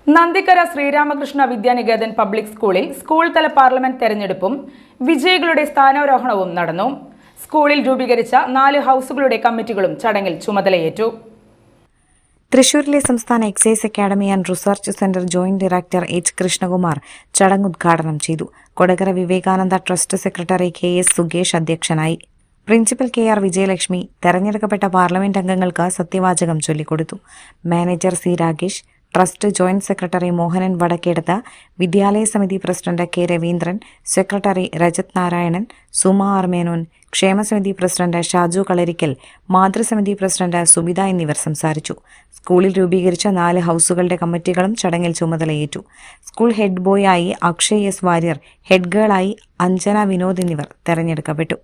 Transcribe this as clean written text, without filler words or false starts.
Nandikkara Sri Ramakrishna Vidya Niketan public സ്കൂളിൽ school തല parliament തെരഞ്ഞെടുപ്പും വിജയികളുടെ സ്ഥാനാരോഹണവും നടന്നു. സ്കൂളിൽ രൂപീകരിച്ച 4 ഹൌസുകളുടെ കമ്മിറ്റികളും ചടങ്ങിൽ ചുമതലയേറ്റു. തൃശൂരിലെ സംസ്ഥാന excise academy and research centre joint director H Krishnakumar ചടങ്ങ് ഉദ്ഘാടനം ചെയ്തു. Kodakara Vivekananda trust secretary KS സുഗേഷ് അധ്യക്ഷനായി. പ്രിൻസിപ്പൽ KR വിജയലക്ഷ്മി തെരഞ്ഞെടുക്കപ്പെട്ട പാർലമെന്റ് അംഗങ്ങൾക്ക് സത്യവാചകം ചൊല്ലിക്കൊടുത്തു. Manager C Rakesh, trust joint secretary Mohanan Vadakkedath, വിദ്യാലയ സമിതി president K Raveendran, secretary Rajath Narayanan, Suma R Menon, ക്ഷേമസമിതി പ്രസിഡന്റ് ഷാജു കളരിക്കൽ, മാതൃസമിതി പ്രസിഡന്റ് സുബിത എന്നിവർ സംസാരിച്ചു. സ്കൂളിൽ രൂപീകരിച്ച 4 ഹൌസുകളുടെ കമ്മിറ്റികളും ചടങ്ങിൽ ചുമതലയേറ്റു. സ്കൂൾ ഹെഡ് ബോയ് ആയി Akshay S Warrier, head girl ആയി അഞ്ജന വിനോദ് എന്നിവർ തെരഞ്ഞെടുക്കപ്പെട്ടു.